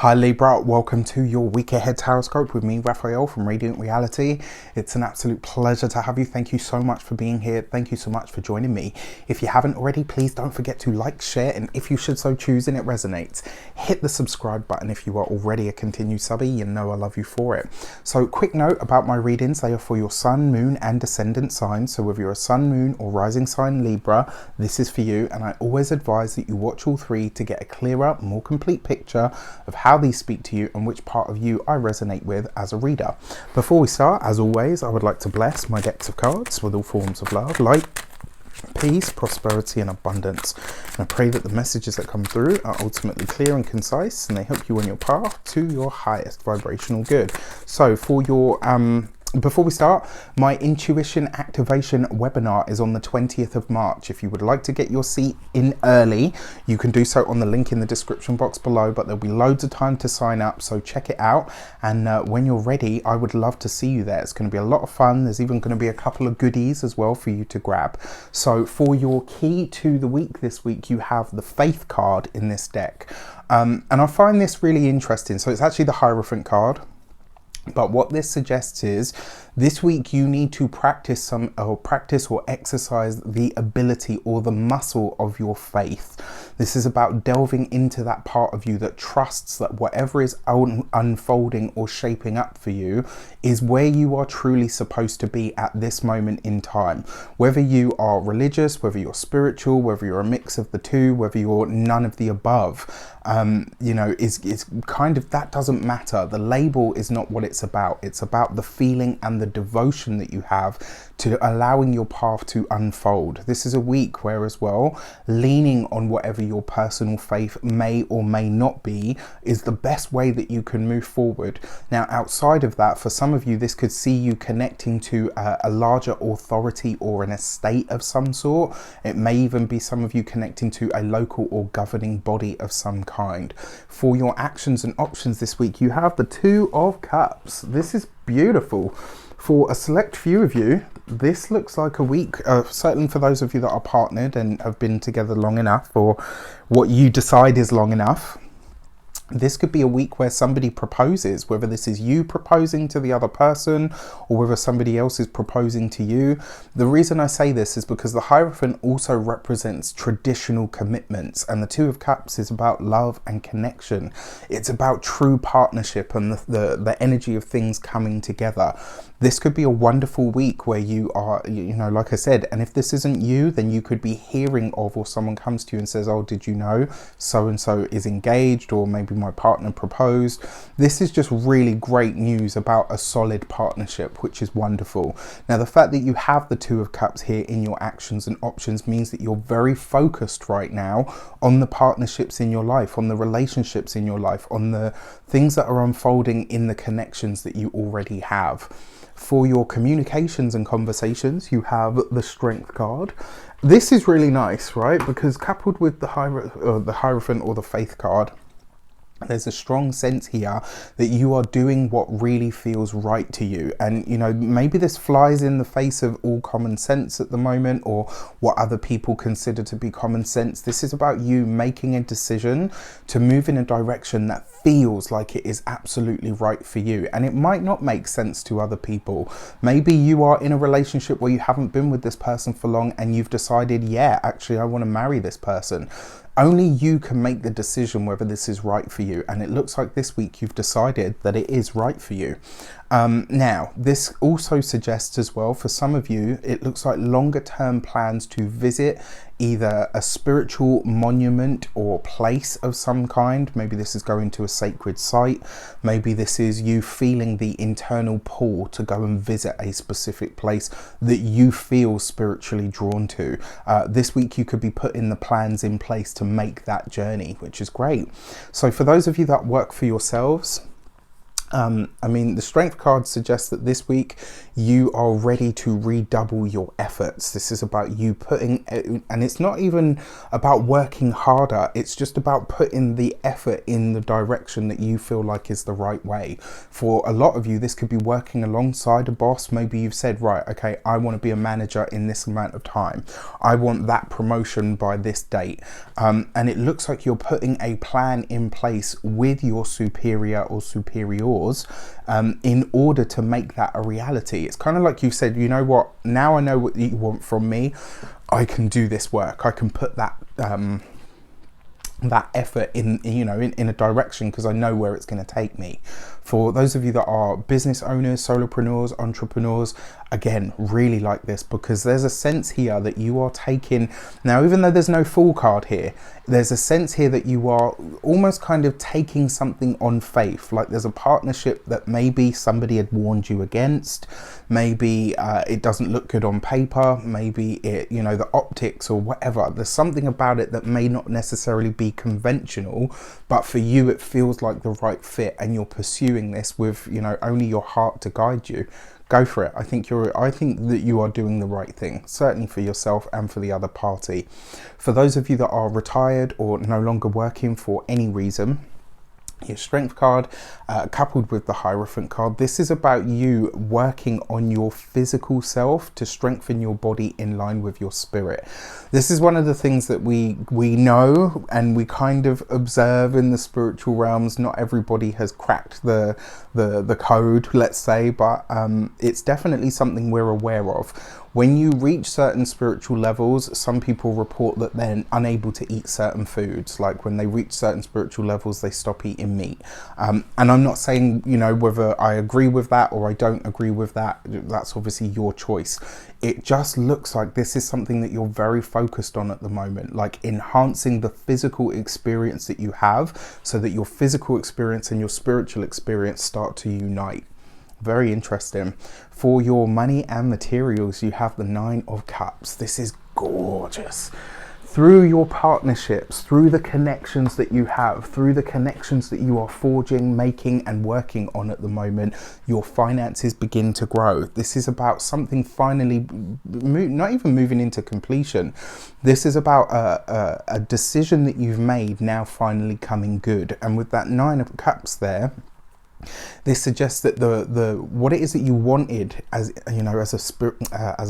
Hi Libra, welcome to your week ahead horoscope with me, Raphael from Radiant Reality. It's an absolute pleasure to have you. Thank you so much for being here. Thank you so much for joining me. If you haven't already, please don't forget to like, share, and if you should so choose and it resonates, hit the subscribe button. If you are already a continued subby, you know I love you for it. So quick note about my readings, they are for your sun, moon, and descendant signs. So whether you're a sun, moon, or rising sign Libra, this is for you. And I always advise that you watch all three to get a clearer, more complete picture of how these speak to you and which part of you I resonate with as a reader. Before we start, as always, I would like to bless my decks of cards with all forms of love, light, peace, prosperity, and abundance. And I pray that the messages that come through are ultimately clear and concise, and they help you on your path to your highest vibrational good. So for your before we start, my intuition activation webinar is on the 20th of March. If you would like to get your seat in early, you can do so on the link in the description box below, but there'll be loads of time to sign up, so check it out. And when you're ready, I would love to see you there. It's going to be a lot of fun. There's even going to be a couple of goodies as well for you to grab. So for your key to the week this week, you have the Faith card in this deck. And I find this really interesting. So it's actually the Hierophant card. But what this suggests is this week you need to practice or exercise the ability or the muscle of your faith. This is about delving into that part of you that trusts that whatever is unfolding or shaping up for you is where you are truly supposed to be at this moment in time. Whether you are religious, whether you're spiritual, whether you're a mix of the two, whether you're none of the above, you know, is kind of, that doesn't matter. The label is not what it's about. It's about the feeling and the devotion that you have to allowing your path to unfold. This is a week where as well, leaning on whatever your personal faith may or may not be is the best way that you can move forward. Now, outside of that, for some of you, this could see you connecting to a larger authority or an estate of some sort. It may even be some of you connecting to a local or governing body of some kind. For your actions and options this week, you have the Two of Cups. This is beautiful. For a select few of you, this looks like a week, certainly for those of you that are partnered and have been together long enough, or what you decide is long enough. This could be a week where somebody proposes, whether this is you proposing to the other person or whether somebody else is proposing to you. The reason I say this is because the Hierophant also represents traditional commitments, and the Two of Cups is about love and connection. It's about true partnership and the energy of things coming together. This could be a wonderful week where you are, you know, like I said, and if this isn't you, then you could be hearing of, or someone comes to you and says, oh, did you know so-and-so is engaged, or maybe my partner proposed. This is just really great news about a solid partnership, which is wonderful. Now, the fact that you have the Two of Cups here in your actions and options means that you're very focused right now on the partnerships in your life, on the relationships in your life, on the things that are unfolding in the connections that you already have. For your communications and conversations, you have the Strength card. This is really nice, right? Because coupled with the Hierophant or the Faith card, there's a strong sense here that you are doing what really feels right to you. And, you know, maybe this flies in the face of all common sense at the moment, or what other people consider to be common sense. This is about you making a decision to move in a direction that feels like it is absolutely right for you. And it might not make sense to other people. Maybe you are in a relationship where you haven't been with this person for long and you've decided, yeah, actually, I want to marry this person. Only you can make the decision whether this is right for you. And it looks like this week you've decided that it is right for you. Now, this also suggests as well, for some of you, it looks like longer term plans to visit either a spiritual monument or place of some kind. Maybe this is going to a sacred site. Maybe this is you feeling the internal pull to go and visit a specific place that you feel spiritually drawn to. This week you could be putting the plans in place to make that journey, which is great. So for those of you that work for yourselves, I mean, the Strength card suggests that this week you are ready to redouble your efforts. This is about you putting, and it's not even about working harder, it's just about putting the effort in the direction that you feel like is the right way. For a lot of you, this could be working alongside a boss. Maybe you've said, right, okay, I want to be a manager in this amount of time. I want that promotion by this date. And it looks like you're putting a plan in place with your superior or superiors in order to make that a reality. It's kind of like you said, you know what, now I know what you want from me, I can do this work, I can put that that effort in, you know, in a direction, because I know where it's going to take me. For those of you that are business owners, solopreneurs, entrepreneurs, again, really like this, because there's a sense here that you are taking, now even though there's no Fool card here, there's a sense here that you are almost kind of taking something on faith. Like there's a partnership that maybe somebody had warned you against, maybe it doesn't look good on paper, maybe it, you know, the optics or whatever, there's something about it that may not necessarily be conventional, but for you it feels like the right fit, and you're pursuing this with, you know, only your heart to guide you. Go for it. I think that you are doing the right thing, certainly for yourself and for the other party. For those of you that are retired or no longer working for any reason, your Strength card coupled with the Hierophant card, this is about you working on your physical self to strengthen your body in line with your spirit. This is one of the things that we know and we kind of observe in the spiritual realms. Not everybody has cracked the code, let's say, but it's definitely something we're aware of. When you reach certain spiritual levels, some people report that they're unable to eat certain foods. Like when they reach certain spiritual levels, they stop eating meat. And I'm not saying, you know, whether I agree with that or I don't agree with that. That's obviously your choice. It just looks like this is something that you're very focused on at the moment, like enhancing the physical experience that you have so that your physical experience and your spiritual experience start to unite. Very interesting. For your money and materials, you have the Nine of Cups. This is gorgeous. Through your partnerships, through the connections that you have, through the connections that you are forging, making and working on at the moment, your finances begin to grow. This is about something finally, not even moving into completion. This is about a decision that you've made now finally coming good. And with that Nine of Cups there, this suggests that the what it is that you wanted, as you know, as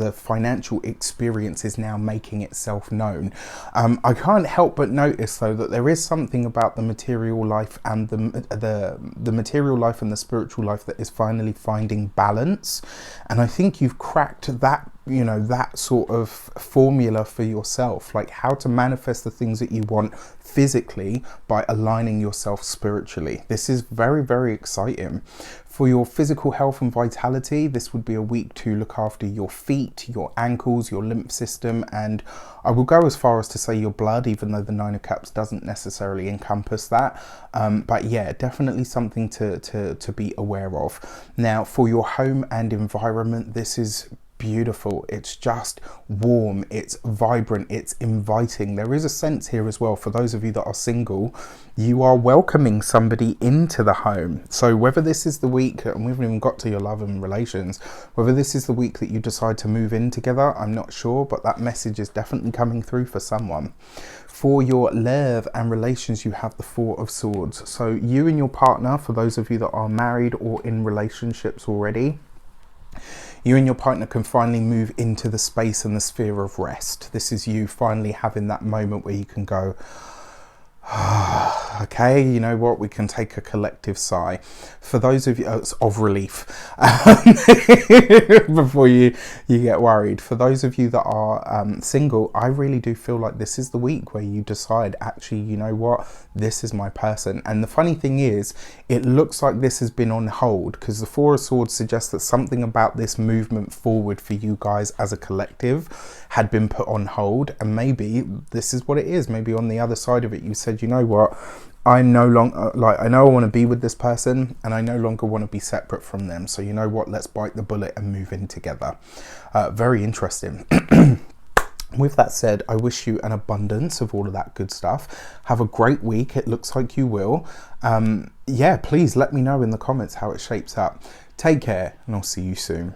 a financial experience, is now making itself known. I can't help but notice though that there is something about the material life and the material life and the spiritual life that is finally finding balance, and I think you've cracked that, you know, that sort of formula for yourself, like how to manifest the things that you want physically by aligning yourself spiritually. This is very, very exciting. For your physical health and vitality, this would be a week to look after your feet, your ankles, your lymph system, and I will go as far as to say your blood, even though the Nine of Cups doesn't necessarily encompass that. But yeah, definitely something to be aware of. Now, for your home and environment, this is beautiful. It's just warm, it's vibrant, it's inviting. There is a sense here as well, for those of you that are single, you are welcoming somebody into the home. So whether this is the week, and we haven't even got to your love and relations, whether this is the week that you decide to move in together, I'm not sure, but that message is definitely coming through for someone. For your love and relations, you have the Four of Swords. So you and your partner, for those of you that are married or in relationships already, you and your partner can finally move into the space and the sphere of rest. This is you finally having that moment where you can go, okay, you know what, we can take a collective sigh. For those of you, of relief, before you get worried. For those of you that are single, I really do feel like this is the week where you decide, actually, you know what, this is my person. And the funny thing is, it looks like this has been on hold, because the Four of Swords suggests that something about this movement forward for you guys as a collective had been put on hold, and maybe this is what it is. Maybe on the other side of it, you said, you know what, I no longer, like, I know I want to be with this person and I no longer want to be separate from them. So you know what, let's bite the bullet and move in together. Very interesting. With that said, I wish you an abundance of all of that good stuff. Have a great week. It looks like you will. Yeah, please let me know in the comments how it shapes up. Take care, and I'll see you soon.